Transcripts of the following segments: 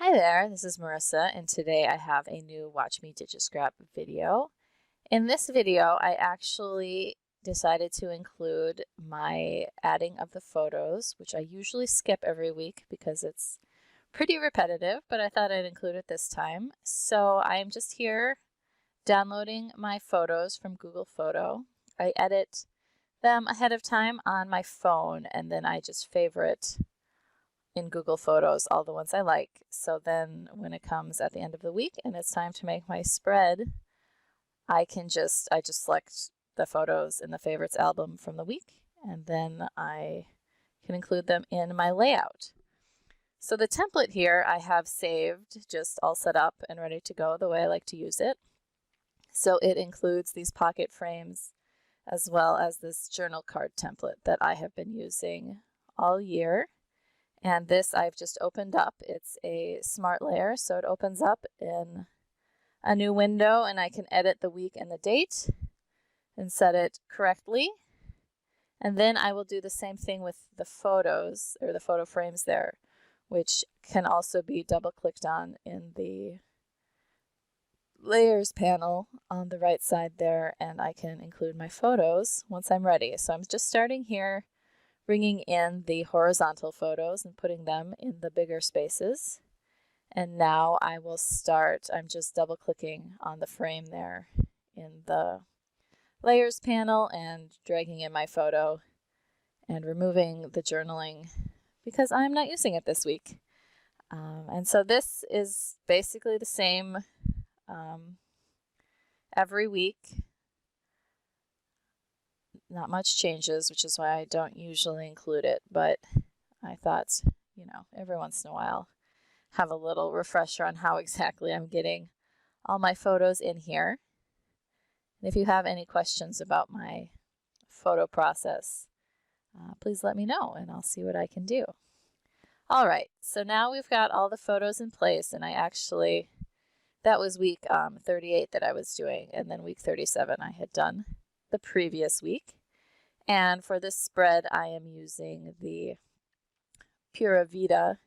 Hi there, this is Marissa, and today I have a new Watch Me DigiScrap video. In this video, I actually decided to include my adding of the photos, which I usually skip every week because it's pretty repetitive, but I thought I'd include it this time. So I'm just here downloading my photos from Google Photo. I edit them ahead of time on my phone, and then I just favorite in Google Photos all the ones I like. So then when it comes at the end of the week and it's time to make my spread, I just select the photos in the favorites album from the week, and then I can include them in my layout. So the template here I have saved, just all set up and ready to go the way I like to use it. So it includes these pocket frames as well as this journal card template that I have been using all year. And this I've just opened up. It's a smart layer, so it opens up in a new window and I can edit the week and the date and set it correctly. And then I will do the same thing with the photos, or the photo frames there, which can also be double clicked on in the layers panel on the right side there, and I can include my photos once I'm ready. So I'm just starting here, bringing in the horizontal photos and putting them in the bigger spaces. And now I will start, I'm just double clicking on the frame there in the layers panel and dragging in my photo and removing the journaling because I'm not using it this week. And so this is basically the same every week. Not much changes, which is why I don't usually include it, but I thought, every once in a while, have a little refresher on how exactly I'm getting all my photos in here. And if you have any questions about my photo process, please let me know and I'll see what I can do. All right, so now we've got all the photos in place, and that was week 38 that I was doing, and then week 37 I had done the previous week. And for this spread, I am using the Pura Vida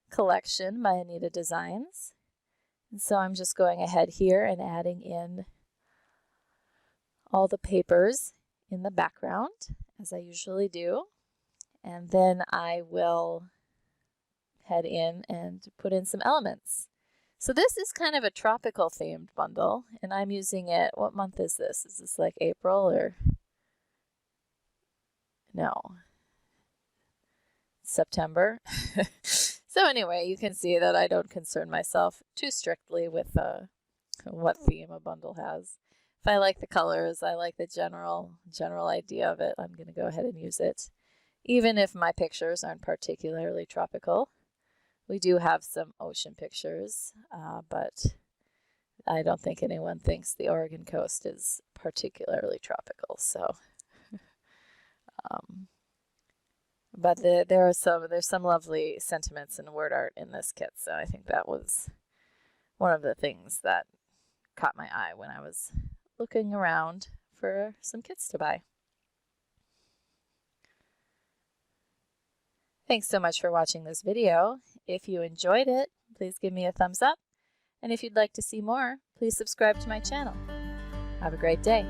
collection by Anita Designs. And so I'm just going ahead here and adding in all the papers in the background, as I usually do. And then I will head in and put in some elements. So this is kind of a tropical themed bundle, and I'm using it, what month is this? Is this like April or? No. September. So anyway, you can see that I don't concern myself too strictly with what theme a bundle has. If I like the colors, I like the general idea of it, I'm going to go ahead and use it. Even if my pictures aren't particularly tropical. We do have some ocean pictures, but I don't think anyone thinks the Oregon coast is particularly tropical. So, but there's some lovely sentiments and word art in this kit. So I think that was one of the things that caught my eye when I was looking around for some kits to buy. Thanks so much for watching this video. If you enjoyed it, please give me a thumbs up. And if you'd like to see more, please subscribe to my channel. Have a great day.